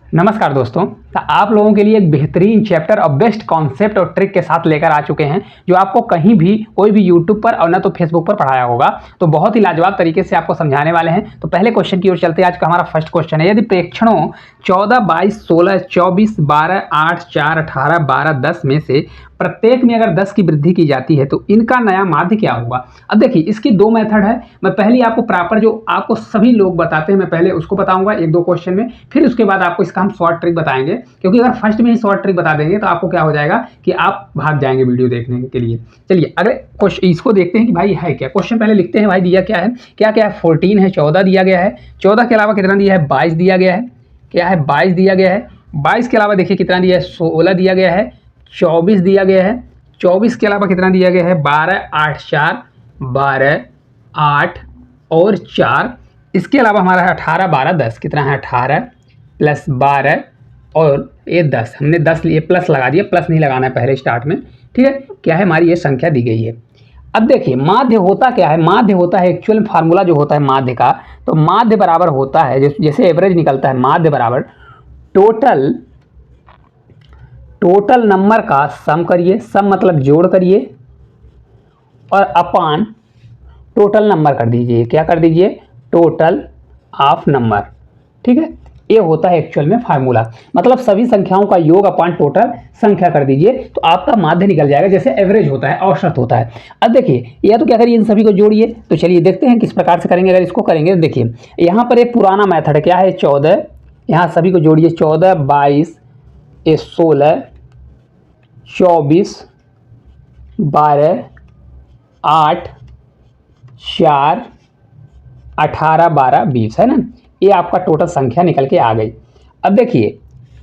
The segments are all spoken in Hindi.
नमस्कार दोस्तों, तो आप लोगों के लिए एक बेहतरीन चैप्टर और बेस्ट कॉन्सेप्ट और ट्रिक के साथ लेकर आ चुके हैं जो आपको कहीं भी कोई भी यूट्यूब पर और ना तो फेसबुक पर पढ़ाया होगा। तो बहुत ही लाजवाब तरीके से आपको समझाने वाले हैं। तो पहले क्वेश्चन की ओर चलते हैं। आज का हमारा फर्स्ट क्वेश्चन है, यदि प्रेक्षणों 14, 22, 16, 24, 12, 8, 4, 18, 12, 10 में से प्रत्येक में अगर 10 की वृद्धि की जाती है तो इनका नया माध्य क्या होगा। अब देखिए, इसकी दो मेथड है। मैं पहले आपको प्रॉपर जो आपको सभी लोग बताते हैं मैं पहले उसको बताऊंगा एक दो क्वेश्चन में, फिर उसके बाद आपको इसका हम शॉर्ट ट्रिक बताएंगे। क्योंकि अगर फर्स्ट में ही शॉर्ट ट्रिक बता देंगे तो आपको क्या हो जाएगा कि आप भाग जाएंगे वीडियो देखने के लिए। चलिए अगले क्वेश्चन इसको देखते हैं कि भाई है क्या। क्वेश्चन पहले लिखते हैं भाई, दिया क्या है, क्या क्या है, 14 है, 14 दिया गया है, 14 के अलावा कितना दिया है, 22 दिया गया है, क्या है 22 दिया गया है, 22 के अलावा देखिए कितना दिया है, 16 दिया गया है, 24 दिया गया है, 24 के अलावा कितना दिया गया है, 12, 8, 4, 12, 8 और 4। इसके अलावा हमारा है 18, 12, 10, कितना है 18 प्लस 12 और ये 10, हमने 10 लिए प्लस लगा दिया, प्लस नहीं लगाना है पहले स्टार्ट में, ठीक है। क्या है, हमारी ये संख्या दी गई है। अब देखिए माध्य होता क्या है, माध्य होता है एक्चुअल फार्मूला जो होता है माध्य का, तो माध्य बराबर होता है जैसे एवरेज निकलता है, माध्य बराबर टोटल नंबर का सम करिए, सम मतलब जोड़ करिए, और अपान टोटल नंबर कर दीजिए, क्या कर दीजिए, टोटल ऑफ नंबर, ठीक है। ये होता है एक्चुअल में फार्मूला, मतलब सभी संख्याओं का योग अपान टोटल संख्या कर दीजिए तो आपका माध्य निकल जाएगा, जैसे एवरेज होता है, औसत होता है। अब देखिए या तो क्या करिए, इन सभी को जोड़िए। तो चलिए देखते हैं किस प्रकार से करेंगे। अगर इसको करेंगे तो देखिए यहाँ पर एक पुराना मेथड क्या है, 14, यहाँ सभी को जोड़िए, 14, 22, 16, 24, 12, 8, 4, 18, 12, 20 है ना। ये आपका टोटल संख्या निकल के आ गई। अब देखिए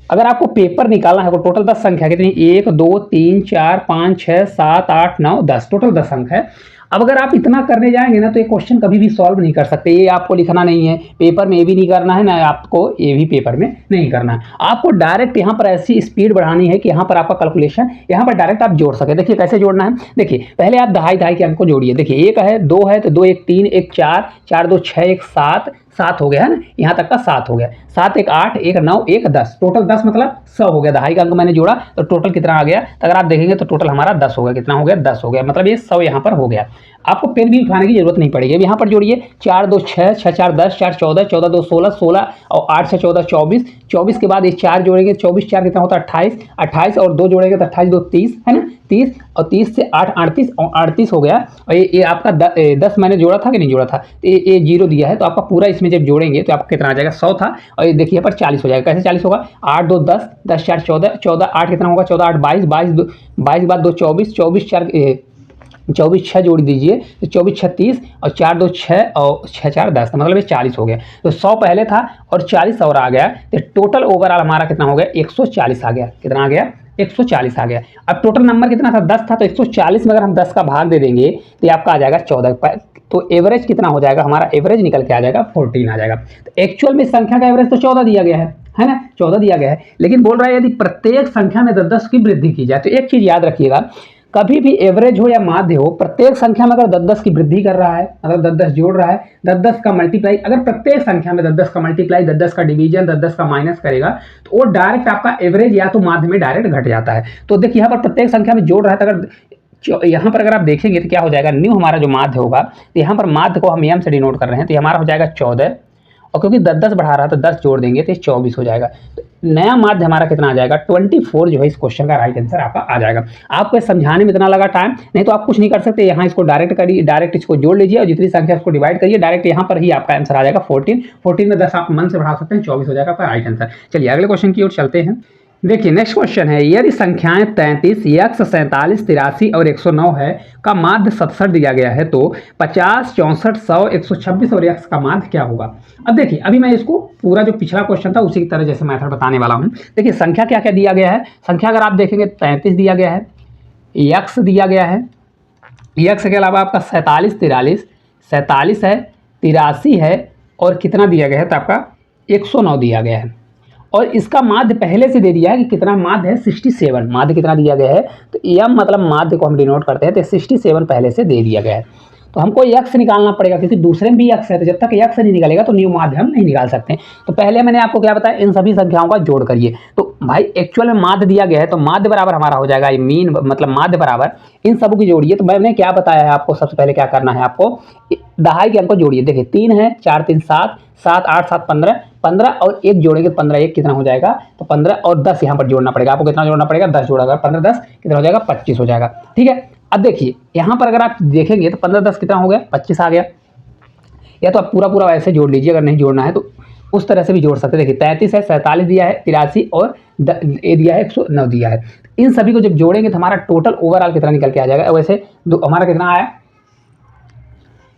अगर आपको पेपर निकालना है तो टोटल 10 संख्या कितनी, 1, 2, 3, 4, 5, 6, 7, 8, 9, 10, टोटल 10 अंक है। अब अगर आप इतना करने जाएंगे ना तो ये क्वेश्चन कभी भी सॉल्व नहीं कर सकते। ये आपको लिखना नहीं है पेपर में, ये भी नहीं करना है ना, आपको ये भी पेपर में नहीं करना है। आपको डायरेक्ट यहाँ पर ऐसी स्पीड बढ़ानी है कि यहाँ पर आपका कैलकुलेशन यहाँ पर डायरेक्ट आप जोड़ सके। देखिए कैसे जोड़ना है, देखिए पहले आप दहाई दहाई के अंक को जोड़िए। देखिए 1 है, 2 है तो 2 1 3, 1 4, 4 2 6, 1 7, 7 हो गया है ना, यहाँ तक का 7 हो गया, 7 1 8, 1 9, 1 10, टोटल 10 मतलब 100 हो गया। दहाई का अंक मैंने जोड़ा तो टोटल कितना आ गया, तो अगर आप देखेंगे तो टोटल हमारा 10 हो गया। कितना हो गया, 10 हो गया, मतलब ये 100 यहाँ पर हो गया। आपको पेन भी उठाने की जरूरत नहीं पड़ेगी। अब यहाँ पर जोड़िए, 4 2 6, 6 4 10, 4 14, 14 2 16, 16 और 8 6 14, 24, 24 के बाद ये 4 जोड़ेंगे, 24 4 कितना होता है 28, 28 और 2 जोड़ेंगे तो 28 2 30 है ना, 30 और 30 से 8 38 और 38 हो गया। और ये आपका 10 मैंने जोड़ा था कि नहीं जोड़ा था, तो ये 0 दिया है, तो आपका पूरा इसमें जब जोड़ेंगे तो आपका कितना आ जाएगा, 100 था। और ये देखिए यहाँ पर 40 हो जाएगा। कैसे 40 होगा, 8 2 10, 10 4 14, 14 8 कितना होगा, 14 8 22, 22 के बाद 2 24, 24 4 24 6 जोड़ दीजिए तो 24 36 और 4 2 6 और 6 4 10, तो मतलब ये 40 हो गया। तो 100 पहले था और 40 और आ गया, तो टोटल ओवरऑल हमारा कितना हो गया, 140 आ गया। कितना आ गया, 140 आ गया। अब टोटल नंबर कितना था, 10 था, तो 140 में अगर हम 10 का भाग दे देंगे तो आपका आ जाएगा 14। तो एवरेज कितना हो जाएगा, हमारा एवरेज निकल के आ जाएगा 14 आ जाएगा। तो एक्चुअल में संख्या का एवरेज तो 14 दिया गया है ना, 14 दिया गया है। लेकिन बोल रहा है यदि प्रत्येक संख्या में 10 की वृद्धि की जाए, तो एक चीज याद रखिएगा, कभी भी एवरेज हो या माध्य हो, प्रत्येक संख्या में अगर 10 की वृद्धि कर रहा है, अगर 10 जोड़ रहा है, 10 का मल्टीप्लाई, अगर प्रत्येक संख्या में 10 का मल्टीप्लाई, 10 का डिवीजन, 10 का माइनस करेगा तो वो डायरेक्ट आपका एवरेज या तो माध्य में डायरेक्ट घट जाता है। तो देखिए यहाँ पर प्रत्येक संख्या में जोड़ रहा है, तो अगर यहाँ पर अगर आप देखेंगे तो क्या हो जाएगा, न्यू हमारा जो माध्य होगा, तो यहाँ पर माध्य को हम एम से डिनोट कर रहे हैं, तो हमारा हो जाएगा 14, और क्योंकि 10 बढ़ा रहा है तो 10 जोड़ देंगे तो 24 हो जाएगा। तो नया माध्य हमारा कितना आ जाएगा, 24 जो है इस क्वेश्चन का राइट आंसर आपका आ जाएगा। आपको समझाने में इतना लगा टाइम, नहीं तो आप कुछ नहीं कर सकते, यहाँ इसको डायरेक्ट करिए, डायरेक्ट इसको जोड़ लीजिए और जितनी संख्या उसको डिवाइड करिए, डायरेक्ट यहाँ पर ही आपका आंसर आ जाएगा 14 में 10 आप मन से बढ़ा सकते हैं, 24 हो जाएगा आपका राइट आंसर। चलिए अगले क्वेश्चन की ओर चलते हैं। देखिए नेक्स्ट क्वेश्चन है, यदि संख्याएं 33, यक्ष 47, 83 और 109 है का माध्य 67 दिया गया है तो 50, 64, 100, 126 और यक्ष का माध्य क्या होगा। अब देखिए अभी मैं इसको पूरा जो पिछला क्वेश्चन था उसी की तरह जैसे मेथड बताने वाला हूं। देखिए संख्या क्या क्या दिया गया है, संख्या अगर आप देखेंगे 33 दिया गया है, यक्ष दिया गया है, यक्ष के अलावा आपका 47 43, 47 है, 83 है और कितना दिया गया है, तो आपका 109 दिया गया है। और इसका माध्य पहले से दे दिया है कि कितना माध्य है, 67 माध्य कितना दिया गया है, तो एम मतलब माध्य को हम डिनोट करते हैं, तो 67 पहले से दे दिया गया है। तो हमको यक्स निकालना पड़ेगा, क्योंकि दूसरे में भी यक्स है, तो जब तक यक्स नहीं निकलेगा तो न्यू माध्य हम नहीं निकाल सकते। तो पहले मैंने आपको क्या बताया, इन सभी संख्याओं का जोड़ करिए। तो भाई एक्चुअल में माध्य दिया गया है, तो माध्य बराबर हमारा हो जाएगा मीन, मतलब माध्य बराबर इन सबों की जोड़िए। तो मैंने क्या बताया है आपको, सबसे पहले क्या करना है आपको, दहाई के अंक को जोड़िए। देखिए 3 है, 4 3 7, 7 8 7 15, 15 और 1 जोड़ेंगे, 15 1 कितना हो जाएगा, तो 15 और 10 यहाँ पर जोड़ना पड़ेगा आपको। कितना जोड़ना पड़ेगा, 10 जोड़ा, 15 10 कितना हो जाएगा, 25 हो जाएगा। ठीक है, अब देखिए यहाँ पर अगर आप देखेंगे तो 15 10 कितना हो गया, 25 आ गया। या तो आप पूरा पूरा वैसे जोड़ लीजिए, अगर नहीं जोड़ना है तो उस तरह से भी जोड़ सकते हैं। देखिए 33 है, 47 दिया है, 83 और ए दिया है, 109 दिया है। इन सभी को जब जोड़ेंगे तो हमारा टोटल ओवरऑल कितना निकल के आ जाएगा। वैसे हमारा कितना आया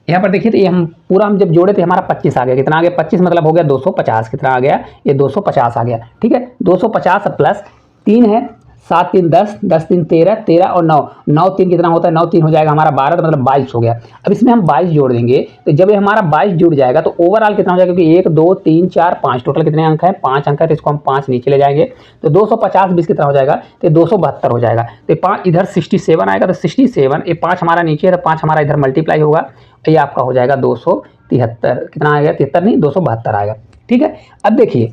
यहाँ पर देखिए, तो ये हम पूरा हम जब जोड़े थे हमारा 25 आ गया। कितना आ गया, 25 मतलब हो गया 250। कितना आ गया, ये 250 आ गया। ठीक है, 250 प्लस 3 है, 7 3 10, 10 3 13, 13 और 9, 9 3 कितना होता है, 9 3 हो जाएगा हमारा 12, तो मतलब 22 हो गया। अब इसमें हम 22 जोड़ देंगे, तो जब ये हमारा 22 जुड़ जाएगा तो ओवरऑल कितना हो जाएगा, क्योंकि 1 2 3 4 5 टोटल कितने अंक है, 5 अंक है, तो इसको हम 5 नीचे ले जाएंगे। तो 250 20 कितना हो जाएगा, तो 272 हो जाएगा। तो 5 इधर 67 आएगा, तो 67 ये 5 हमारा नीचे है, तो 5 हमारा इधर मल्टीप्लाई होगा, तो ये आपका हो जाएगा 273। कितना आएगा, 73 नहीं 272 आएगा। ठीक है, अब देखिए,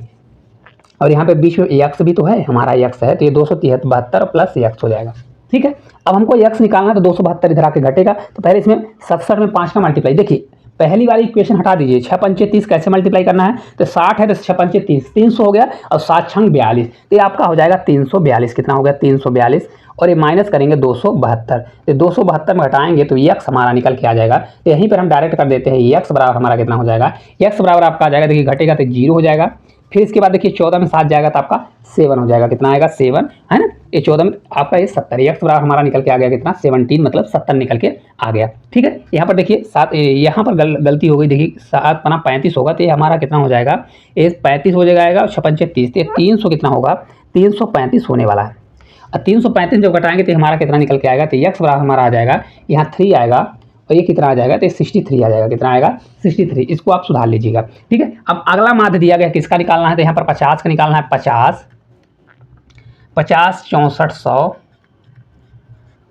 और यहाँ पे बीच में यक्स भी तो है, हमारा यक्स है, तो ये 272 प्लस यक्स हो जाएगा। ठीक है, अब हमको यक्स निकालना है, तो 272 इधर आके घटेगा। तो पहले इसमें 67 में 5 का मल्टीप्लाई, देखिए पहली वाली इक्वेशन हटा दीजिए, 6 पंचे 30 कैसे मल्टीप्लाई करना है, तो 60 है तो 6 पंचे 30, 300 हो गया, और 7 छंग 42, तो ये आपका हो जाएगा 342। कितना हो गया, 342, और ये माइनस करेंगे 272, तो 272 में घटाएंगे तो यक्स हमारा निकल के आ जाएगा। तो यहीं पर हम डायरेक्ट कर देते हैं, यक्स बराबर हमारा कितना हो जाएगा, यक्स बराबर आपका आ जाएगा, देखिए घटेगा तो 0 हो जाएगा। फिर इसके बाद देखिए 14 में 7 जाएगा तो आपका 7 हो जाएगा। कितना आएगा, 7 है ना, ये 14 में आपका ये 70, यक्स बराबर हमारा निकल के आ गया कितना, 17, मतलब 70 निकल के आ गया। ठीक है, यहाँ पर देखिए 7, यहाँ पर गलती हो गई, देखिए 7 पना 35 होगा, तो ये हमारा कितना हो जाएगा, ये 35 हो जाएगा, और 6 पंचे 30, तो 300 कितना होगा, 335 होने वाला है। और 335 जब घटाएंगे तो हमारा कितना निकल के आएगा, तो यक्स बराबर हमारा आ जाएगा, यहाँ 3 आएगा, और ये कितना आ जाएगा, तो 63 आ जाएगा। कितना आएगा, 63, इसको आप सुधार लीजिएगा। ठीक है, अब अगला माध्य दिया गया किसका निकालना है, तो यहाँ पर 50 का निकालना है। 50 50 64 100,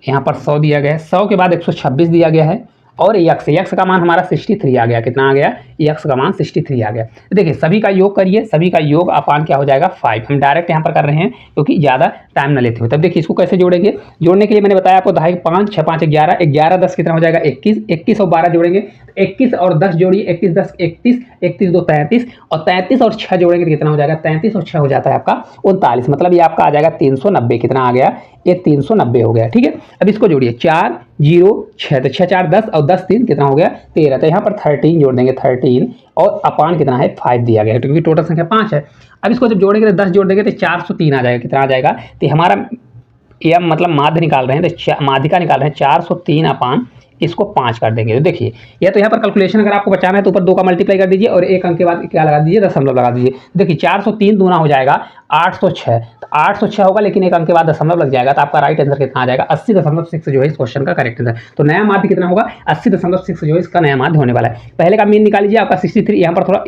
यहाँ पर 100 दिया गया है, 100 के बाद 126 दिया गया है, और यक्स का मान हमारा 63 आ गया। कितना आ गया, यक्स का मान 63 आ गया। तो देखिए सभी का योग करिए, सभी का योग अपान क्या हो जाएगा, 5। हम डायरेक्ट यहाँ पर कर रहे हैं क्योंकि ज़्यादा टाइम ना लेते हुए। तब देखिए इसको कैसे जोड़ेंगे, जोड़ने के लिए मैंने बताया आपको, 5 5 6 5 11, 11 10 कितना हो जाएगा, 21, 21 और 12 जोड़ेंगे, 21 और 10 जोड़िए, 21 10 31, 31 2 33, और 33 और 6 जोड़ेंगे तो कितना हो जाएगा, 33 और 6 हो जाता है आपका 39, मतलब ये आपका आ जाएगा 390। कितना आ गया, ये 390 हो गया। ठीक है, अब इसको जोड़िए, 4 0 6, तो 6 4 10, और 10 3 कितना हो गया, 13, तो यहाँ पर 13 जोड़ देंगे, 13, और अपान कितना है, 5 दिया गया है, क्योंकि टोटल संख्या 5 है। अब इसको जब जोड़ेंगे तो 10 जोड़ देंगे तो 403 आ जाएगा। कितना आ जाएगा, तो हमारा ये मतलब माध्य निकाल रहे हैं, तो माध्यिका निकाल रहे हैं, 403 अपान इसको 5 कर देंगे। तो देखिए या तो यहाँ पर कैलकुलेशन अगर आपको बचाना है तो ऊपर 2 का मल्टीप्लाई कर दीजिए, और 1 अंक के बाद क्या लगा दीजिए, दशमलव लगा दीजिए। देखिए 403 दूना हो जाएगा 806, तो 806 होगा, लेकिन 1 अंक के बाद दशमलव लग जाएगा, तो आपका राइट आंसर कितना आ जाएगा, 80.6 जो है इस क्वेश्चन का करेक्ट आंसर। तो नया माध्य कितना होगा, 80.6 जो है इसका नया माध्य होने वाला है। पहले का मीन निकाल लीजिए, आपका 63, यहाँ पर थोड़ा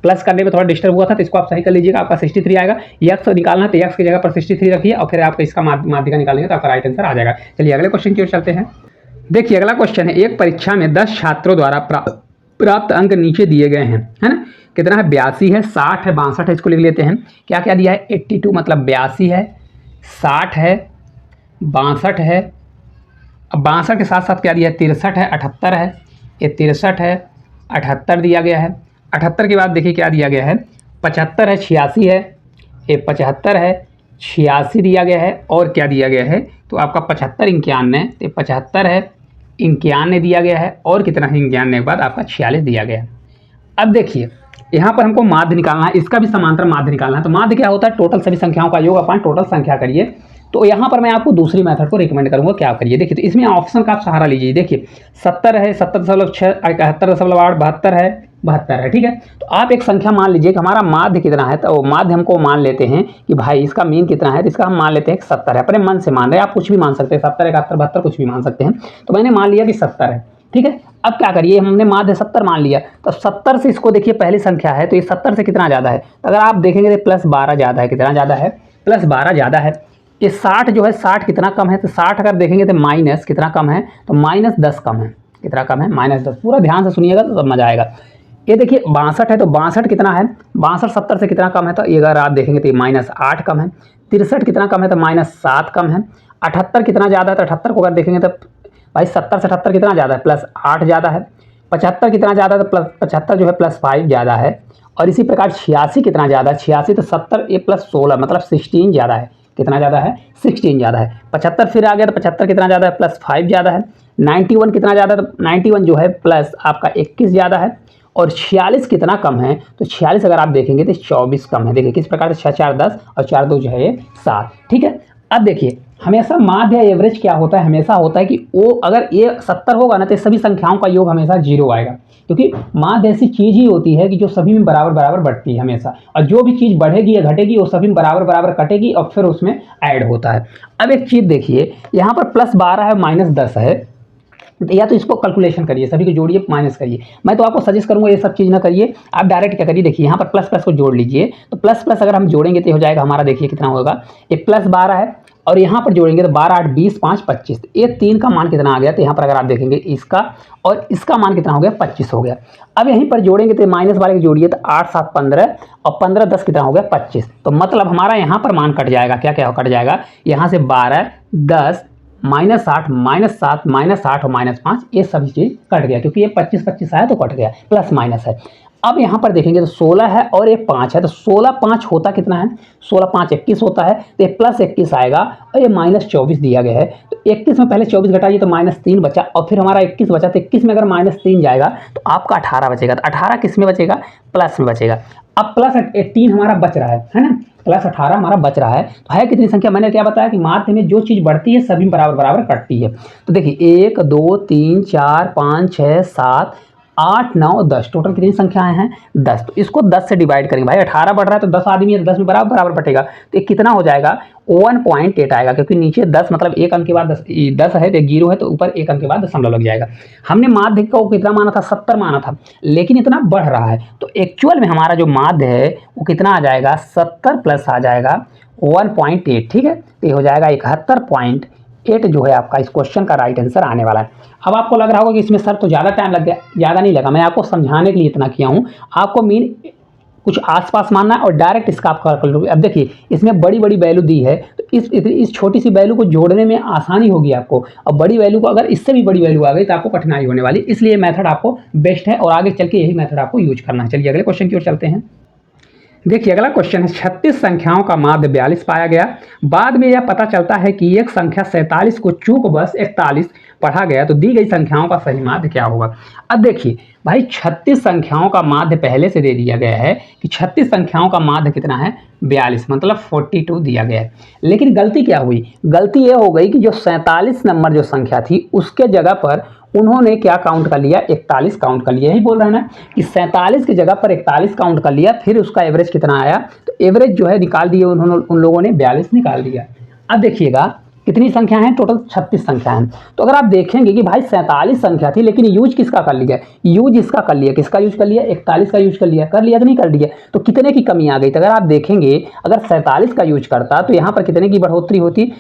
प्लस करने में थोड़ा डिस्टर्ब हुआ था, तो इसको आप सही कर लीजिएगा, आपका 63 आएगा। यक्स निकालना है तो यक्स की जगह पर 63 रखिए, और फिर आपका इसका माध्यिका निकालेंगे तो आपका राइट आंसर आ जाएगा। चलिए अगले क्वेश्चन की ओर चलते हैं। देखिए अगला क्वेश्चन है, एक परीक्षा में 10 छात्रों द्वारा प्राप्त अंक नीचे दिए गए हैं, है ना। कितना है, 82 है, 60 है, 62 है, इसको लिख लेते हैं। क्या क्या दिया है, 82 मतलब 82 है, 60 है, 62 है, अब 62 के साथ साथ क्या दिया है, 63 है, 78 है, ये 63 है, 78 दिया गया है। 78 के बाद देखिए क्या दिया गया है, 75 है, 86 है, ये 75 है, 86 दिया गया है, और क्या दिया गया है, तो आपका 75 91, तो 75 है, 91 दिया गया है, और कितना है 91 के बाद आपका 46 दिया गया है। अब देखिए यहाँ पर हमको माध्य निकालना है, इसका भी समांतर माध्य निकालना है। तो माध्य क्या होता है, टोटल सभी संख्याओं का योग अपन टोटल संख्या करिए। तो यहाँ पर मैं आपको दूसरी मेथड को रिकमेंड करूँगा, क्या करिए, देखिए तो इसमें ऑप्शन का आप सहारा लीजिए। देखिए 70 है, 70.6, 71.8, 72 है, 72 है। ठीक है, तो आप एक संख्या मान लीजिए कि हमारा माध्य कितना है, तो माध्य हमको मान लेते हैं कि भाई इसका मीन कितना है, तो इसका हम मान लेते हैं 70 है। अपने मन से मान रहे हैं, आप कुछ भी मान सकते हैं, 70 71 72 कुछ भी मान सकते हैं। तो मैंने मान लिया कि 70 है। ठीक है, अब क्या करिए, हमने माध्य 70 मान लिया, तो 70 से इसको देखिए पहली संख्या है, तो ये 70 से कितना ज़्यादा है, तो अगर आप देखेंगे तो +12 ज़्यादा है। कितना ज़्यादा है, +12 ज़्यादा है। ये 60 जो है, 60 कितना कम है, तो 60 अगर देखेंगे तो माइनस कितना कम है, तो -10 कम है। कितना कम है, -10। पूरा ध्यान से सुनिएगा तो सब मजा आएगा। ये देखिए 62 है तो 62 कितना है, 62 70 से कितना कम है, तो ये अगर आप देखेंगे तो -8 कम है। 63 कितना कम है, तो -7 कम है। 78 कितना ज़्यादा है, तो 78 को अगर देखेंगे तो भाई 70 से 78 कितना ज़्यादा है, +8 ज़्यादा है। 75 कितना ज़्यादा है, तो +75 जो है +5 ज़्यादा है। और इसी प्रकार 86 कितना ज़्यादा है, 86 तो 70 ये +16 मतलब 16 ज़्यादा है। कितना ज़्यादा है, 16 ज़्यादा है। 75 फिर आ गया तो 75 कितना ज़्यादा है, +5 ज़्यादा है। 91 कितना ज़्यादा है, तो 91 जो है प्लस आपका 21 ज़्यादा है। और 46 कितना कम है, तो 46 अगर आप देखेंगे तो 24 कम है। देखिए किस प्रकार से 6 4 10 और 4 2 जो है 7। ठीक है, अब देखिए हमेशा माध्य या एवरेज क्या होता है, हमेशा होता है कि वो अगर ये 70 होगा ना तो सभी संख्याओं का योग हमेशा 0 आएगा, क्योंकि माध्य ऐसी चीज़ ही होती है कि जो सभी में बराबर बराबर बढ़ती है हमेशा, और जो भी चीज़ बढ़ेगी या घटेगी वो सभी में बराबर बराबर कटेगी और फिर उसमें ऐड होता है। अब एक चीज़ देखिए, यहाँ पर +12 है, -10 है, या तो इसको कैलकुलेशन करिए, सभी को जोड़िए माइनस करिए। मैं तो आपको सजेस्ट करूंगा ये सब चीज़ ना करिए, आप डायरेक्ट क्या करिए, देखिए यहाँ पर प्लस प्लस को जोड़ लीजिए। तो प्लस प्लस अगर हम जोड़ेंगे तो हो जाएगा हमारा, देखिए कितना होगा, ये +12 है और यहाँ पर जोड़ेंगे तो 12 8 20 5 25, ये 3 का मान कितना आ गया, तो यहाँ पर अगर आप देखेंगे इसका और इसका मान कितना हो गया, 25 हो गया। अब यहीं पर जोड़ेंगे तो माइनस वाले को जोड़िए तो 8 7 15 और 15 10 कितना हो गया, 25। तो मतलब हमारा यहाँ पर मान कट जाएगा, क्या क्या कट जाएगा, यहाँ से 12 10 -8 -7 -8 और -5 ये सभी चीज़ कट गया, क्योंकि ये 25 25 आया तो कट गया, प्लस माइनस है। अब यहाँ पर देखेंगे तो 16 है और ये 5 है, तो 16 5 होता कितना है, 16 5 21 होता है, तो ये +21 आएगा और ये -24 दिया गया है। तो 21 में पहले 24 घटाइए तो -3 बचा और फिर हमारा 21 बचा, तो 21 में अगर -3 जाएगा तो आपका 18 बचेगा। तो 18 किस में बचेगा, प्लस में बचेगा। अब +18 हमारा बच रहा है ना, +18 हमारा बच रहा है। तो है कितनी संख्या, मैंने क्या बताया कि माध्य में जो चीज़ बढ़ती है सभी बराबर बराबर कटती है। तो देखिए 1 2 3 4 5 6 7 8 9 10, टोटल कितनी संख्याएं हैं, 10। तो इसको 10 से डिवाइड करेंगे, भाई 18 बढ़ रहा है तो 10 आदमी है, 10 में बराबर बराबर बटेगा। तो ये कितना हो जाएगा, 1.8 आएगा, क्योंकि नीचे 10 मतलब एक अंक के बाद 10 है तो 0 है, तो ऊपर एक अंक के बाद दशमलव लग जाएगा। हमने माध्य को कितना माना था, 70 माना था, लेकिन इतना बढ़ रहा है, तो एक्चुअल में हमारा जो माध्य है वो कितना आ जाएगा, 70 प्लस आ जाएगा 1.8। ठीक है, तो ये हो जाएगा 71.8 जो है आपका इस क्वेश्चन का राइट आंसर आने वाला है। अब आपको लग रहा होगा कि इसमें सर तो ज़्यादा टाइम लग गया, ज़्यादा नहीं लगा, मैं आपको समझाने के लिए इतना किया हूँ। आपको मीन कुछ आसपास मानना है और डायरेक्ट इसका आप कर लो। अब देखिए इसमें बड़ी बड़ी वैल्यू दी है, तो इस छोटी सी वैल्यू को जोड़ने में आसानी होगी आपको, और बड़ी वैल्यू को अगर इससे भी बड़ी वैल्यू आ गई तो आपको कठिनाई होने वाली, इसलिए मेथड आपको बेस्ट है और आगे चल के यही मेथड आपको यूज करना है। चलिए अगले क्वेश्चन की ओर चलते हैं। देखिए अगला क्वेश्चन है, 36 संख्याओं का माध्य 42 पाया गया। बाद में यह पता चलता है कि एक संख्या 47 को चूक बस 41 पढ़ा गया, तो दी गई संख्याओं का सही माध्य क्या होगा। अब देखिए भाई 36 संख्याओं का माध्य पहले से दे दिया गया है कि 36 संख्याओं का माध्य कितना है, 42 मतलब 42 दिया गया है। लेकिन गलती क्या हुई, गलती यह हो गई कि जो 47 नंबर जो संख्या थी उसके जगह पर उन्होंने क्या काउंट कर लिया, 41 काउंट कर लिया। यही बोल रहे हैं ना कि 47 की जगह पर 41 काउंट कर लिया, फिर उसका एवरेज कितना आया, तो एवरेज जो है निकाल दिए उन्होंने, उन लोगों ने 42 निकाल दिया। अब देखिएगा कितनी संख्या है, टोटल 36 संख्या है। तो अगर आप देखेंगे कि भाई 47 संख्या थी, लेकिन यूज किसका कर लिया, यूज इसका कर लिया, किसका यूज कर लिया, 41 का यूज कर लिया कि नहीं कर लिया, तो कितने की कमी आ गई। तो अगर आप देखेंगे अगर 47 का यूज करता तो यहाँ पर कितने की बढ़ोतरी होती,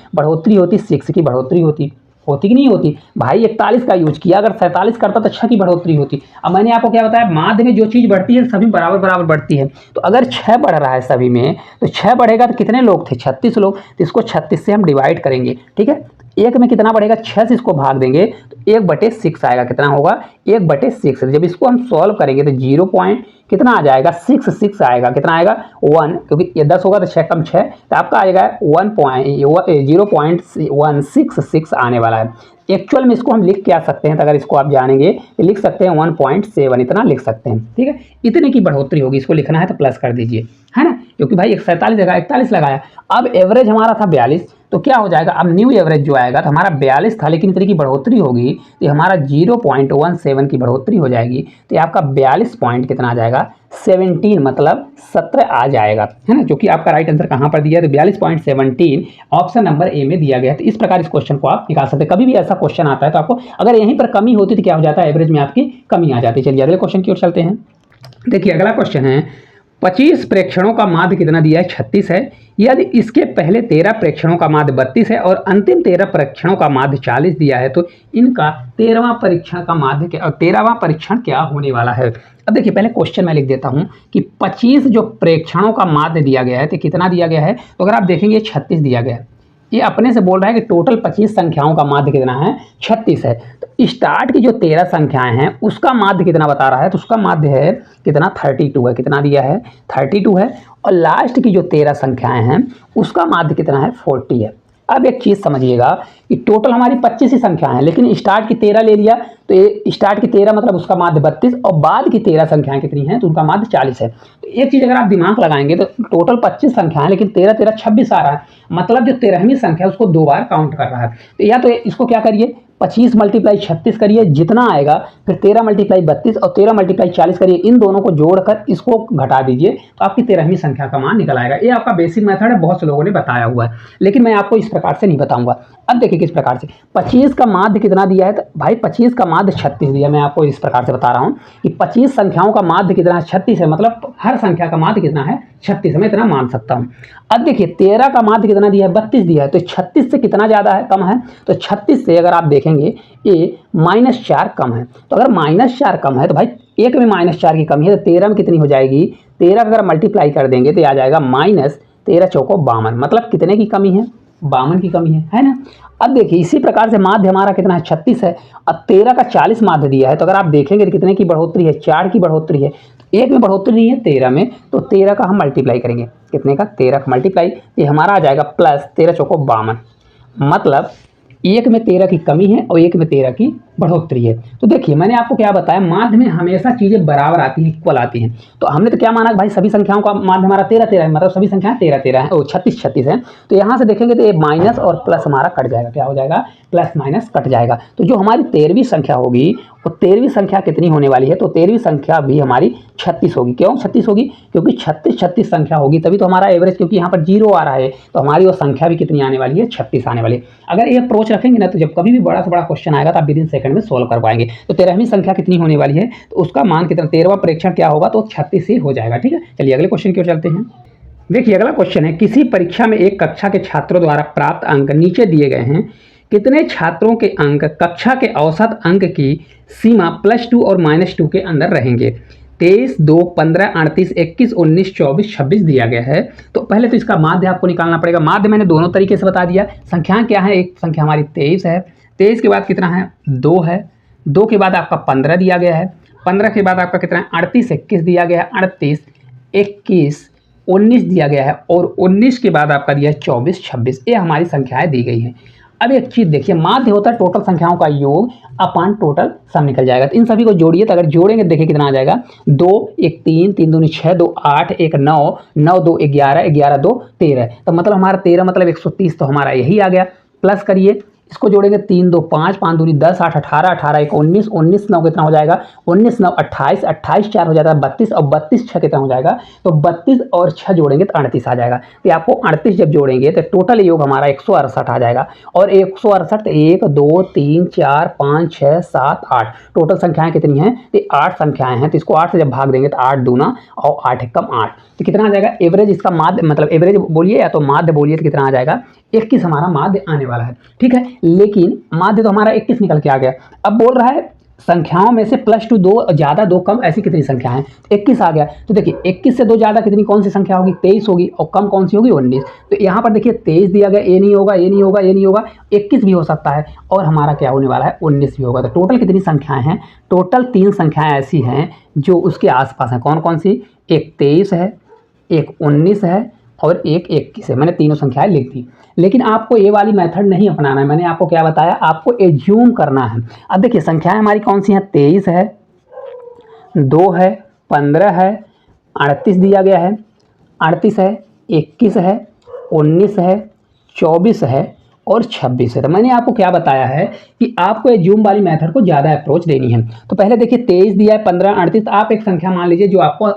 6 की बढ़ोतरी होती कि नहीं होती। भाई 41 का यूज किया, अगर 47 करता तो 6 की बढ़ोतरी होती। अब मैंने आपको क्या बताया, माध्य में जो चीज़ बढ़ती है सभी बराबर बराबर बढ़ती है। तो अगर 6 बढ़ रहा है सभी में, तो 6 बढ़ेगा तो कितने लोग थे, 36 लोग, तो इसको 36 से हम डिवाइड करेंगे। ठीक है, एक में कितना बढ़ेगा, 6 से इसको भाग देंगे तो 1/6 आएगा, कितना होगा 1/6। जब इसको हम सॉल्व करेंगे तो 0 पॉइंट कितना आ जाएगा, 6 आएगा, कितना आएगा 1, क्योंकि ये 10 होगा तो 6 कम 6, तो आपका आएगा 0.166 आने वाला है। एक्चुअल में इसको हम लिख क्या सकते हैं, तो अगर इसको आप जानेंगे तो लिख सकते हैं 1.7, इतना लिख सकते हैं। ठीक है, इतने की बढ़ोतरी होगी, इसको लिखना है तो प्लस कर दीजिए, है ना, क्योंकि भाई 47 जगह 41 लगाया। अब एवरेज हमारा था 42, तो क्या हो जाएगा, अब न्यू एवरेज जो आएगा, तो हमारा 42 था लेकिन इतनी की बढ़ोतरी होगी तो हमारा 0.17 की बढ़ोतरी हो जाएगी, तो ये आपका 42 पॉइंट कितना आ जाएगा, 17 मतलब 17 आ जाएगा, है ना, जो कि आपका राइट आंसर कहाँ पर दिया है, तो 42.17 ऑप्शन नंबर ए में दिया गया है। तो इस प्रकार इस क्वेश्चन को आप निकाल सकते हैं। कभी भी ऐसा क्वेश्चन आता है तो आपको अगर यहीं पर कमी होती तो क्या हो जाता है, एवरेज में आपकी कमी आ जाती है। चलिए अगले क्वेश्चन की ओर चलते हैं। देखिए अगला क्वेश्चन है, 25 प्रेक्षणों का माध्य कितना दिया है 36 है। यदि इसके पहले 13 प्रेक्षणों का माध्य 32 है और अंतिम 13 परीक्षणों का माध्य 40 दिया है तो इनका 13वां परीक्षण का माध्य और 13वां परीक्षण क्या होने वाला है। अब देखिए पहले क्वेश्चन मैं लिख देता हूं कि 25 जो प्रेक्षणों का माध्य दिया गया है तो कितना दिया गया है, तो अगर आप देखेंगे 36 दिया गया है। ये अपने से बोल रहा है कि टोटल 25 संख्याओं का माध्य कितना है 36 है। तो स्टार्ट की जो 13 संख्याएं हैं उसका माध्य कितना बता रहा है, तो उसका माध्य है कितना 32 है। कितना दिया है 32 है। और लास्ट की जो 13 संख्याएं हैं उसका माध्य कितना है 40 है। अब एक चीज़ समझिएगा कि टोटल हमारी 25 ही संख्या है, लेकिन स्टार्ट की 13 ले लिया तो ये स्टार्ट की 13 मतलब उसका माध्य 32 और बाद की 13 संख्याएं कितनी हैं तो उनका माध्य 40 है। तो एक चीज़ अगर आप दिमाग लगाएंगे तो टोटल 25 संख्या है लेकिन 13 13 26 आ रहा है, मतलब जो 13वीं संख्या है उसको 2 बार काउंट कर रहा है। तो या तो इसको क्या करिए 25 × 36 करिए जितना आएगा, फिर 13 × 32 और 13 × 40 करिए, इन दोनों को जोड़कर इसको घटा दीजिए तो आपकी 13वीं संख्या का मान निकल आएगा। ये आपका बेसिक मेथड है, बहुत से लोगों ने बताया हुआ है, लेकिन मैं आपको इस प्रकार से नहीं बताऊंगा। अब देखिए किस प्रकार से 25 का माध्य कितना दिया है, तो भाई 25 का माध्य 36 दिया। मैं आपको इस प्रकार से बता रहा हूँ कि 25 संख्याओं का माध्य कितना है 36 है, मतलब हर संख्या का माध्य कितना है 36 है, मैं इतना मान सकता हूँ। अब देखिए 13 का माध्य कितना दिया है 32 दिया है, तो 36 से कितना ज़्यादा है कम है, तो 36 से अगर आप देखेंगे ये -4 कम है। तो अगर -4 कम है तो भाई एक में -4 की कमी है तो 13 में कितनी हो जाएगी, 13 अगर मल्टीप्लाई कर देंगे तो आ जाएगा -13 चौको 52, मतलब कितने की कमी है 52 की कमी है ना। अब देखिए इसी प्रकार से माध्य हमारा कितना है 36 है और 13 का 40 माध्य दिया है, तो अगर आप देखेंगे तो कितने की बढ़ोतरी है 4 की बढ़ोतरी है। तो एक में बढ़ोतरी नहीं है 13 में, तो 13 का हम मल्टीप्लाई करेंगे, कितने का 13 का मल्टीप्लाई, ये हमारा आ जाएगा +13 चौको 52, मतलब एक में 13 की कमी है और एक में 13 की बढ़ोतरी है। तो देखिए मैंने आपको क्या बताया, माध्य में हमेशा चीज़ें बराबर आती हैं, इक्वल आती हैं। तो हमने तो क्या माना कि भाई सभी संख्याओं का माध्य हमारा 13 13 है, मतलब सभी संख्याएं 13 13 है, 36 36 है। तो यहाँ से देखेंगे तो ये माइनस और प्लस हमारा कट जाएगा, क्या हो जाएगा प्लस माइनस कट जाएगा। तो जो हमारी 13वीं संख्या होगी वो 13वीं संख्या कितनी होने वाली है, तो 13वीं संख्या भी हमारी 36 होगी। क्यों 36 होगी, क्योंकि 36 36 संख्या होगी तभी तो हमारा एवरेज, क्योंकि यहाँ पर 0 आ रहा है तो हमारी वो संख्या भी कितनी आने वाली है 36 आने वाली है। अगर ये अप्रोच रखेंगे ना तो जब कभी भी बड़ा से बड़ा क्वेश्चन आएगा तो आप विदिन सेकंड में सोल्व कर पाएंगे। तो 13वीं संख्या कितनी होने वाली है, तो उसका मान कितना 13वां परीक्षण क्या होगा, तो 36 ही हो जाएगा। ठीक है, चलिए अगले क्वेश्चन की ओर चलते हैं। देखिए अगला क्वेश्चन है, किसी परीक्षा में एक कक्षा के छात्रों द्वारा प्राप्त अंक नीचे दिए गए हैं, कितने छात्रों के अंक कक्षा के औसत अंक की सीमा +2 और -2 के अंदर रहेंगे। 23, 2, 15, 38, 21, 19, 24, 26 दिया गया है। तो पहले तो इसका माध्य आपको निकालना पड़ेगा। माध्य मैंने दोनों तरीके से बता दिया। संख्या क्या है, एक संख्या हमारी 23 है, 23 के बाद कितना है 2 है, 2 के बाद आपका 15 दिया गया है, 15 के बाद आपका कितना है 38, 21 दिया गया है, 38, 21, 19 दिया गया है और 19 के बाद आपका दिया है 24, 26। ये हमारी संख्याएं दी गई हैं। अब एक चीज़ देखिए, माध्य होता है टोटल संख्याओं का योग अपान टोटल सम निकल जाएगा। तो इन सभी को जोड़िए, तो अगर जोड़ेंगे देखिए कितना आ जाएगा 2 1 3 3 दूनी 6 2 8 1 9 9 2 11 11 2 13। तो मतलब हमारा 13 मतलब 130, तो हमारा यही आ गया। प्लस करिए, इसको जोड़ेंगे 3 2 5 5 दूनी 10 8 18 18 1 19 19 9 कितना हो जाएगा 19 9 28 28 4 हो जाता है 32 और 32 6 कितना हो जाएगा, तो 32 और 6 जोड़ेंगे तो 38 आ जाएगा। तो आपको 38 जब जोड़ेंगे तो टोटल योग हमारा 168 आ जाएगा। और 168 1 2 3 4 5 6 7 8 टोटल संख्याएं कितनी हैं, तो 8 संख्याएं हैं। तो इसको 8 से जब भाग देंगे तो 8 दूना और 8 कम 8, तो कितना आ जाएगा एवरेज इसका माध्य, मतलब एवरेज बोलिए या तो माध्य बोलिए, तो कितना आ जाएगा 21 हमारा माध्य आने वाला है। ठीक है, लेकिन माध्य तो हमारा 21 निकल के आ गया। अब बोल रहा है संख्याओं में से +2 2 ज़्यादा 2 कम ऐसी कितनी संख्या है, 21 आ गया। तो देखिए 21 से 2 ज़्यादा कितनी कौन सी संख्या होगी 23 होगी, और कम कौन सी होगी 19। तो यहाँ पर देखिए 23 दिया गया, ये नहीं होगा ये नहीं होगा ये नहीं होगा, 21 भी हो सकता है और हमारा क्या होने वाला है 19 भी होगा। तो टोटल कितनी संख्याएँ हैं, टोटल 3 संख्याएँ ऐसी हैं जो उसके आसपास हैं। कौन कौन सी, एक 23 है, एक 19 है और एक 21 है। मैंने तीनों संख्याएं लिख दी, लेकिन आपको ये वाली मेथड नहीं अपनाना है। मैंने आपको क्या बताया, आपको एज्यूम करना है। अब देखिए संख्याएं हमारी कौन सी हैं, 23 है, 2 है, 15 है, 38 दिया गया है, 38 है, 21 है, 19 है, 24 है और 26 है। तो मैंने आपको क्या बताया है कि आपको एज्यूम वाली मेथड को ज़्यादा अप्रोच देनी है। तो पहले देखिए 23 दिया है, 15, 38, आप एक संख्या मान लीजिए जो आपको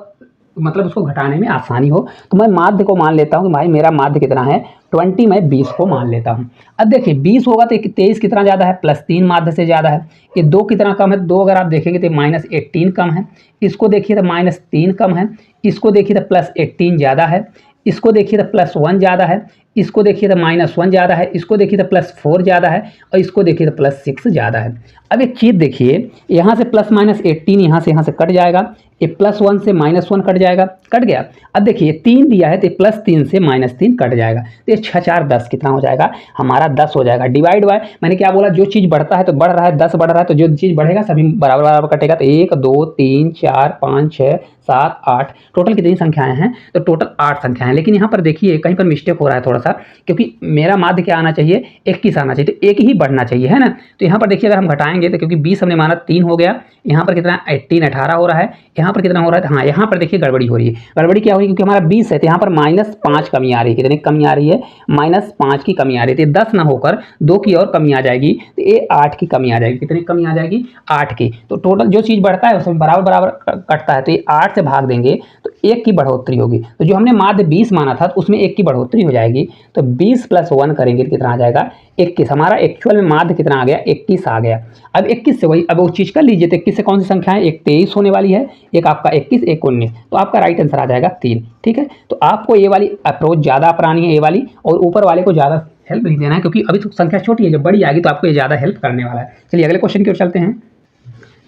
मतलब उसको घटाने में आसानी हो। तो मैं माध्य को मान लेता हूँ कि भाई मेरा माध्य कितना है 20, मैं 20 को मान लेता हूँ। अब देखिए 20 होगा तो 23 कितना ज़्यादा है, +3 माध्य से ज़्यादा है। ये 2 कितना कम है, 2 अगर आप देखेंगे तो -18 कम है। इसको देखिए तो -3 कम है। इसको देखिए तो +18 ज़्यादा है। इसको देखिए तो +1 ज़्यादा है। इसको देखिए तो -1 ज़्यादा है। इसको देखिए तो +4 ज़्यादा है और इसको देखिए तो +6 ज़्यादा है। अब एक चीज़ देखिए, यहाँ से +-18 यहाँ से कट जाएगा, ये +1 से -1 कट जाएगा, कट गया। अब देखिए 3 दिया है तो +3 से -3 कट जाएगा, तो ये 6 4 10 कितना हो जाएगा हमारा 10 हो जाएगा। डिवाइड बाय मैंने क्या बोला, जो चीज़ बढ़ता है तो बढ़ रहा है, 10 बढ़ रहा है तो जो चीज़ बढ़ेगा सभी बराबर बराबर कटेगा। तो 1 2 3 4 5 6 7 8 टोटल कितनी संख्याएं हैं, तो टोटल 8 संख्याएं हैं। लेकिन यहाँ पर देखिए कहीं पर मिस्टेक हो रहा है थोड़ा सा, क्योंकि मेरा माध्य क्या आना चाहिए 21 आना चाहिए, तो 1 ही बढ़ना चाहिए, है ना। तो यहाँ पर देखिए अगर हम घटाएंगे तो क्योंकि 20 हमने माना 3 हो गया, यहाँ पर कितना 18 18 हो रहा है, यहाँ पर कितना हो रहा है, हाँ यहाँ पर देखिए गड़बड़ी हो रही है। गड़बड़ी क्या हुई, क्योंकि हमारा 20 है तो यहाँ पर -5 कमी आ रही है। कितनी कमी आ रही है, -5 की कमी आ रही है। तो 10 ना होकर 2 की और कमी आ जाएगी, तो ये 8 की कमी आ जाएगी। कितनी कमी आ जाएगी, 8 की। तो टोटल जो चीज़ बढ़ता है उसमें बराबर बराबर कटता है, तो ये 8 से भाग देंगे तो 1 की बढ़ोतरी होगी। तो जो हमने माध्य 20 माना था तो उसमें 1 की बढ़ोतरी हो जाएगी, तो 20 + 1 करेंगे तो कितना आ जाएगा 21। हमारा एक्चुअल में माध्य कितना आ गया, 21 आ गया। अब 21 से वही अब वो चीज़ कर लीजिए, तो 21 से कौन सी संख्या है, एक 23 होने वाली है, एक आपका 21, एक 19, तो आपका राइट आंसर आ जाएगा 3। ठीक है, तो आपको ये वाली अप्रोच ज़्यादा अपनानी है, ये वाली, और ऊपर वाले को ज़्यादा हेल्प नहीं देना है, क्योंकि अभी तो संख्या छोटी है, जब बड़ी आएगी तो आपको ये ज़्यादा हेल्प करने वाला है। चलिए अगले क्वेश्चन की ओर चलते हैं।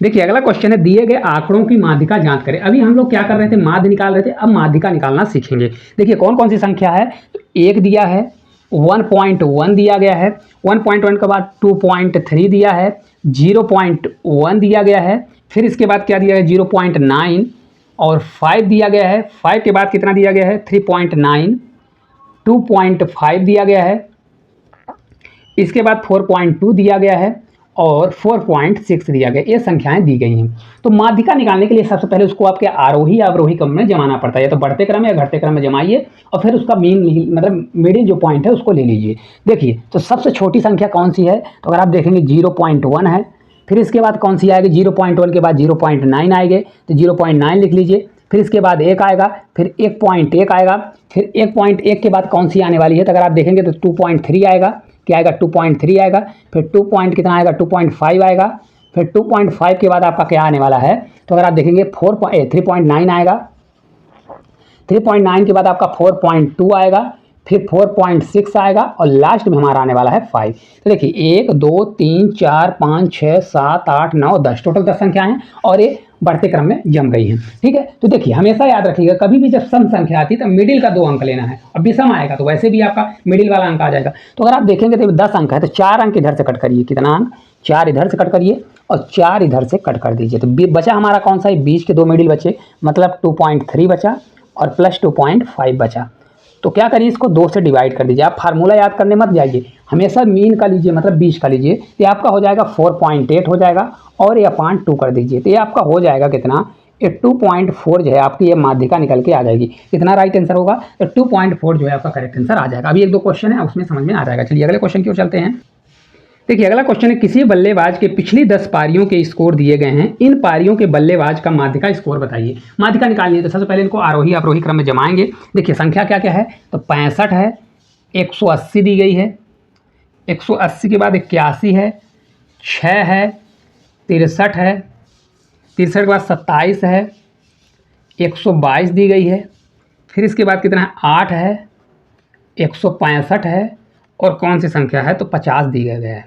देखिए अगला क्वेश्चन है, दिए गए आंकड़ों की माध्यिका ज्ञात करें। अभी हम लोग क्या कर रहे थे, माध्य निकाल रहे थे, अब माध्यिका निकालना सीखेंगे। देखिए कौन कौन सी संख्या है, तो 1 दिया है, 1.1 दिया गया है, 1.1 के बाद 2.3 दिया है, 0.1 दिया गया है, फिर इसके बाद क्या दिया है 0.9 और 5 दिया गया है। 5 के बाद कितना दिया गया है 3.9, 2.5 दिया गया है, इसके बाद 4.2 दिया गया है और 4.6 दिया गया। ये संख्याएं दी गई हैं। तो माध्यिका निकालने के लिए सबसे पहले उसको आपके आरोही या अवरोही क्रम में जमाना पड़ता है, या तो बढ़ते क्रम या घटते क्रम में जमाइए और फिर उसका मीन मतलब मिडिल जो पॉइंट है उसको ले लीजिए। देखिए तो सबसे छोटी संख्या कौन सी है, तो अगर आप देखेंगे 0.1 है, फिर इसके बाद कौन सी आएगी 0.1 के बाद 0.9 आएंगे, तो 0.9 लिख लीजिए, फिर इसके बाद 1 आएगा, फिर 1.1 आएगा, फिर 1.1 के बाद कौन सी आने वाली है, तो अगर आप देखेंगे तो 2.3 आएगा, क्या आएगा 2.3 आएगा, फिर 2 पॉइंट कितना आएगा 2.5 आएगा, फिर 2.5 के बाद आपका क्या आने वाला है, तो अगर आप देखेंगे 3.9 आएगा, 3.9 के बाद आपका 4.2 आएगा, फिर 4.6 आएगा और लास्ट में हमारा आने वाला है 5। तो देखिए 1 2 3 4 5 6 7 8 9 10 टोटल 10 संख्या हैं और ये बढ़ते क्रम में जम गई हैं। ठीक है, तो देखिए हमेशा याद रखिएगा कभी भी जब सम संख्या आती है तो मिडिल का 2 अंक लेना है, और विषम आएगा तो वैसे भी आपका मिडिल वाला अंक आ जाएगा। तो अगर आप देखेंगे तो 10 अंक है तो 4 अंक इधर से कट करिए, कितना अंक 4 इधर से कट करिए और 4 इधर से कट कर दीजिए, तो बचा हमारा कौन सा है, 20 के 2 मिडिल बचे, मतलब 2.3 बचा और प्लस 2.5 बचा। तो क्या करिए इसको 2 से डिवाइड कर दीजिए। आप फार्मूला याद करने मत जाइए, हमेशा मीन का लीजिए, मतलब 20 का लीजिए, तो ये आपका हो जाएगा 4.8 हो जाएगा और ये अपान 2 कर दीजिए, तो ये आपका हो जाएगा कितना, ये 2.4 जो है आपकी ये माध्यिका निकल के आ जाएगी। कितना राइट आंसर होगा, तो 2.4 जो है आपका करेक्ट आंसर आ जाएगा। अभी 1 2 क्वेश्चन है उसमें समझ में आ जाएगा। चलिए अगले क्वेश्चन की ओर चलते हैं। देखिए अगला क्वेश्चन है, किसी बल्लेबाज के पिछली 10 पारियों के स्कोर दिए गए हैं, इन पारियों के बल्लेबाज का माध्यिका स्कोर बताइए। माध्यिका निकालनी है तो सबसे पहले इनको आरोही अवरोही क्रम में जमाएंगे। देखिए संख्या क्या क्या है, तो 65 है, 180 दी गई है, 180 के बाद 81 है, 6 है, 63 है, 63 के बाद 27 है, 122 दी गई है, फिर इसके बाद कितना है 8 है, 165 है और कौन सी संख्या है, तो 50 दी गया है।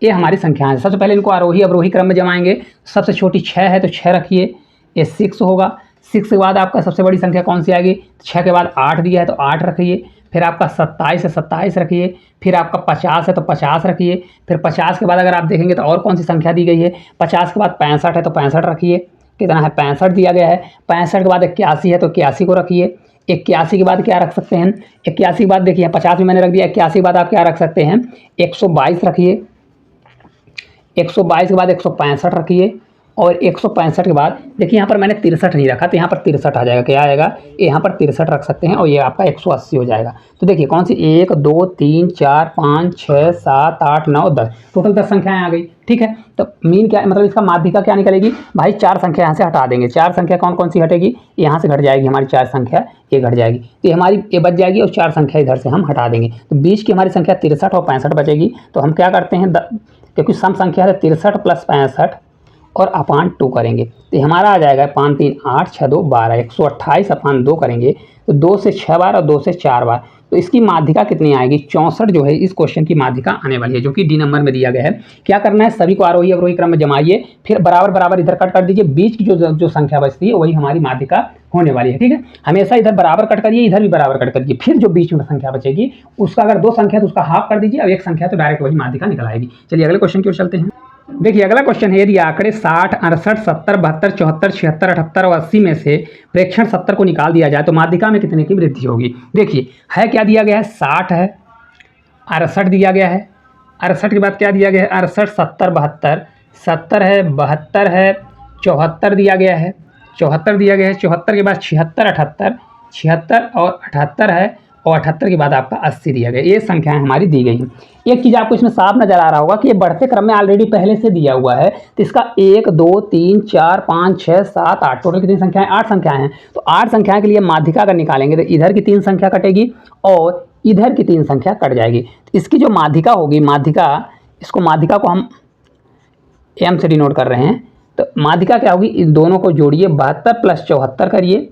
ये हमारी संख्या है। सबसे पहले इनको आरोही अवरोही क्रम में जमाएंगे। सबसे छोटी 6 है तो 6 रखिए, ये 6 होगा। 6 के बाद आपका सबसे बड़ी संख्या कौन सी आएगी, 6 के बाद 8 दिया है तो 8 रखिए, फिर आपका 27 है 27 रखिए, फिर आपका 50 है तो 50 रखिए, फिर 50 के बाद अगर आप देखेंगे तो और कौन सी संख्या दी गई है, 50 के बाद 65 है तो 65 रखिए, कितना है 65 दिया गया है। 65 के बाद 81 है तो 81 को रखिए। 81 के बाद क्या रख सकते हैं, 81 के बाद देखिए 50 में मैंने रख दिया, 81 के बाद आप क्या रख सकते हैं 122 रखिए, 122 के बाद 165 रखिए और 165 के बाद देखिए यहाँ पर मैंने 63 नहीं रखा, तो यहाँ पर 63 आ जाएगा। क्या आएगा, यहाँ पर 63 रख सकते हैं और ये आपका 180 हो जाएगा। तो देखिए कौन सी 1 2 3 4 5 6 7 8 9 10, टोटल 10 संख्याएं आ गई। ठीक है, तो मीन क्या मतलब इसका माध्यिका क्या निकलेगी भाई, 4 संख्या यहाँ से हटा देंगे। 4 संख्या कौन कौन सी हटेगी, यहाँ से घट जाएगी हमारी 4 संख्या, ये घट जाएगी, तो ये हमारी ये बच जाएगी और 4 संख्या इधर से हम हटा देंगे। तो बीच की हमारी संख्या 63 और 65 बचेगी। तो हम क्या करते हैं, क्योंकि सम संख्या है 63 प्लस 65 और अपान 2 करेंगे, तो हमारा आ जाएगा 5 3 8 6 2 12, 128 अपान 2 करेंगे तो 2 से 6 बार और 2 से 4 बार। तो इसकी माध्यिका कितनी आएगी, 64 जो है इस क्वेश्चन की माध्यिका आने वाली है, जो कि डी नंबर में दिया गया है। क्या करना है, सभी को आरोही अवरोही क्रम में जमाइए, फिर बराबर बराबर इधर कट कर दीजिए, बीच की जो संख्या बचती है वही हमारी माध्यिका होने वाली है। ठीक है, हमेशा इधर बराबर कट करिए, इधर भी बराबर कट करिए, फिर जो बीच में संख्या बचेगी उसका अगर 2 संख्या तो उसका हाफ कर दीजिए, और 1 संख्या तो डायरेक्ट वही माध्यिका निकल आएगी। चलिए अगले क्वेश्चन की ओर चलते हैं। देखिए अगला क्वेश्चन है, यदि आंकड़े 60 68 70 72 74 76 78 और 80 में से प्रेक्षण 70 को निकाल दिया जाए तो माध्यिका में कितने की वृद्धि होगी। देखिए है क्या दिया गया है, 60 है, 68 दिया गया है, 68 के बाद क्या दिया गया है, 68 70 72, 70 है, 72 है, 74 दिया गया है, 74 दिया गया है, 74 के बाद 76 78, 76 और 78 है, और 78 के बाद आपका 80 दिया गया। ये संख्याएं हमारी दी गई हैं। एक चीज़ आपको इसमें साफ नजर आ रहा होगा कि ये बढ़ते क्रम में ऑलरेडी पहले से दिया हुआ है, तो इसका 1 2 3 4 5 6 7 8 टोटल कितनी संख्याएं, 8 संख्याएं हैं। तो 8 संख्याएं के लिए माध्यिका अगर निकालेंगे तो इधर की 3 संख्या कटेगी और इधर की 3 संख्या कट जाएगी। तो इसकी जो माध्यिका होगी, माध्यिका, इसको माध्यिका को हम एम से डिनोट कर रहे हैं, तो माध्यिका क्या होगी, इन दोनों को जोड़िए, 72 प्लस 74 करिए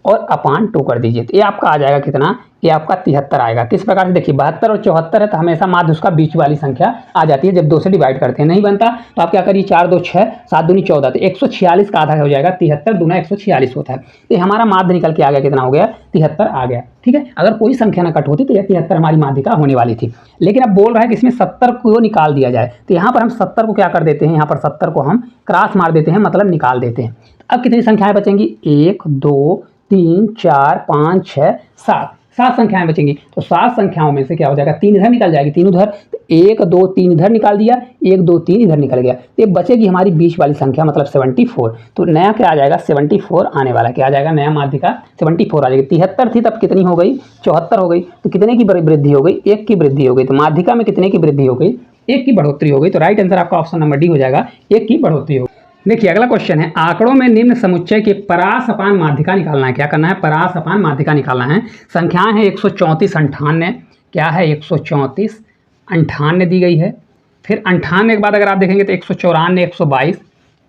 और अपान 2 कर दीजिए, तो ये आपका आ जाएगा कितना, ये आपका 73 आएगा। किस प्रकार से, देखिए 72 और 74 है तो हमेशा माध्य उसका बीच वाली संख्या आ जाती है जब 2 से डिवाइड करते हैं। नहीं बनता तो आप क्या करिए, 4 2 6 7 दूनी 14, तो 146 का आधा हो जाएगा, 73 दूना 146 होता है। तो हमारा माध्य निकल के आ गया, कितना हो गया, 73 आ गया। ठीक है, अगर कोई संख्या ना कट होती तो यह 73 हमारी माध्यिका होने वाली थी। लेकिन अब बोल रहा है कि इसमें 70 को निकाल दिया जाए, तो यहाँ पर हम 70 को क्या कर देते हैं, यहाँ पर 70 को हम क्रॉस मार देते हैं, मतलब निकाल देते हैं। अब कितनी संख्याएं बचेंगी, 1 2 3 4 5 6 7, 7 संख्याएं बचेंगी। तो 7 संख्याओं में से क्या हो जाएगा, 3 इधर निकल जाएगी, 3 उधर, तो 1 2 3 इधर निकाल दिया, 1 2 3 इधर निकल गया, तो ये बचेगी हमारी बीच वाली संख्या, मतलब 74। तो नया क्या आ जाएगा, 74 आने वाला, क्या आ जाएगा, नया माध्यिका 74 आ जाएगी। 73 थी तब कितनी हो गई, 74 हो गई, तो कितने की वृद्धि हो गई, 1 की वृद्धि हो गई। तो माध्यिका में कितने की वृद्धि हो गई, 1 की बढ़ोतरी हो गई। तो राइट आंसर आपका ऑप्शन नंबर डी हो जाएगा, 1 की बढ़ोतरी हो गई। देखिए अगला क्वेश्चन है, आंकड़ों में निम्न समुच्चय के परास अपान माध्यिका निकालना है। क्या करना है, परास अपान माध्यिका निकालना है। संख्याएं है 134 98, क्या है 134 98 दी गई है। फिर 98 के बाद अगर आप देखेंगे तो 194 122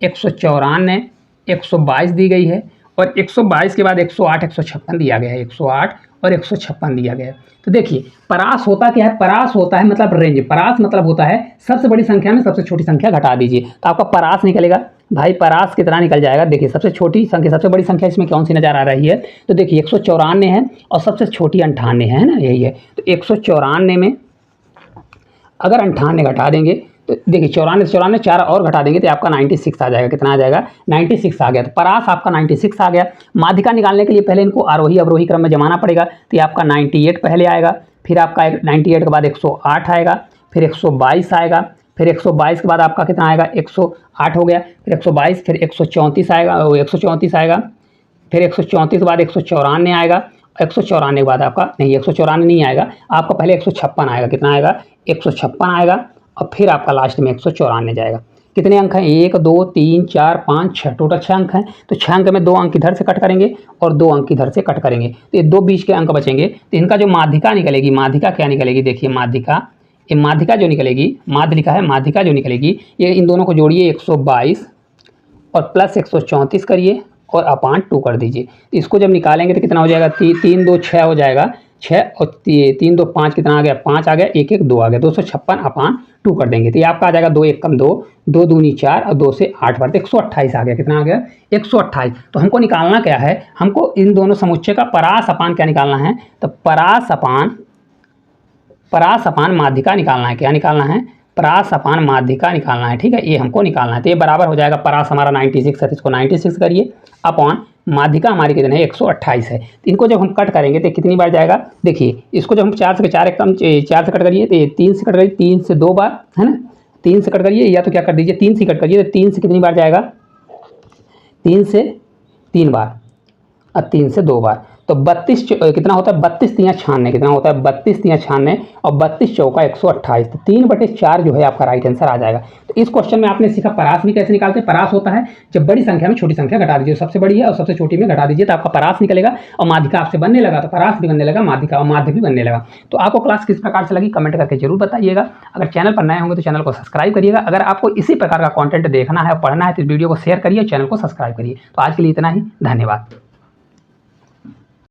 194 122 दी गई है, और 122 के बाद 108 156 दिया गया है, 108 और 156 दिया गया है। तो देखिए परास होता क्या है, परास होता है मतलब रेंज, परास मतलब होता है सबसे बड़ी संख्या में सबसे छोटी संख्या घटा दीजिए, तो आपका परास निकलेगा। भाई परास कितना निकल जाएगा, देखिए सबसे छोटी संख्या सबसे बड़ी संख्या इसमें कौन सी नजर आ रही है, तो देखिए 194 है और सबसे छोटी 98 है ना, यही है। तो 194 में अगर 98 घटा देंगे तो देखिए 94 से 94 4 और घटा देंगे तो आपका 96 आ जाएगा। कितना आ जाएगा, 96 आ गया। तो परास आपका 96 आ गया। माध्यिका निकालने के लिए पहले इनको आरोही अवरोही क्रम में जमाना पड़ेगा, तो ये आपका 98 पहले आएगा, फिर आपका 98 के बाद 108 आएगा, फिर 122 आएगा, फिर 122 के बाद आपका कितना आएगा, 108 हो गया, फिर 122, फिर 134 आएगा, 134 आएगा, फिर 134 के बाद 194 आएगा, 194 के बाद आपका नहीं 194 नहीं आएगा, आपका पहले 156 आएगा। कितना आएगा, 156 आएगा, और फिर आपका लास्ट में 194 जाएगा। कितने अंक हैं, 1 2 3 4 5 6, टोटल 6 अंक हैं। तो 6 अंक में 2 अंक इधर से कट करेंगे और 2 अंक इधर से कट करेंगे, तो ये 2 बीच के अंक बचेंगे। तो इनका जो माध्यिका निकलेगी, माध्यिका क्या निकलेगी, देखिए माध्यिका, ये माध्यिका जो निकलेगी, माध्य लिखा है, माध्यिका जो निकलेगी, ये इन दोनों को जोड़िए 122 और प्लस 134 करिए और अपान 2 कर दीजिए। इसको जब निकालेंगे तो कितना हो जाएगा, 3 2 6 हो जाएगा, 6 और 3 2 5, कितना आ गया, 5 आ गया, 1 1 2 आ गया, 256 अपान 2 कर देंगे तो ये आपका आ जाएगा 2 1 कम 2, 2 दूनी 4 और 2 से 8 बढ़ते 128 आ गया। कितना आ गया, 128। तो हमको निकालना क्या है, हमको इन दोनों समुच्चय का परास अपान क्या निकालना है, तो परास अपान माध्यिका निकालना है। क्या निकालना है, परास अपान माध्यिका निकालना है। ठीक है, ये हमको निकालना है। तो ये बराबर हो जाएगा, परास हमारा 96 है, इसको 96 करिए, अपॉन माध्यिका हमारी कितने है, 128 है। तो इनको जब हम कट करेंगे तो कितनी बार जाएगा, देखिए इसको जब हम 4 से 4 कम 4 से कट करिए तो 3 से कट करिए, 3 से 2 बार है ना, 3 से कट करिए, या तो क्या कर दीजिए 3 से कट करिए, तो 3 से कितनी बार जाएगा, 3 से 3 बार और 3 से 2 बार, तो 32 कितना होता है, 32 तियाँ 96 कितना होता है, 32 तियाँ 96 और 32 चौका 128, तो 3/4 जो है आपका राइट आंसर आ जाएगा। तो इस क्वेश्चन में आपने सीखा परास भी कैसे निकालते हैं। परास होता है जब बड़ी संख्या में छोटी संख्या घटा दीजिए, सबसे बड़ी है और सबसे छोटी में घटा दीजिए तो आपका परास निकलेगा, और माध्यिका आपसे बनने लगा तो परास भी बनने लगा, माध्यिका और माध्य भी बनने लगा। तो आपको क्लास किस प्रकार से लगी कमेंट करके जरूर बताइएगा। अगर चैनल पर नए होंगे तो चैनल को सब्सक्राइब करिएगा। अगर आपको इसी प्रकार का कॉन्टेंट देखना है, पढ़ना है तो इस वीडियो को शेयर करिए, चैनल को सब्सक्राइब करिए। तो आज के लिए इतना ही, धन्यवाद।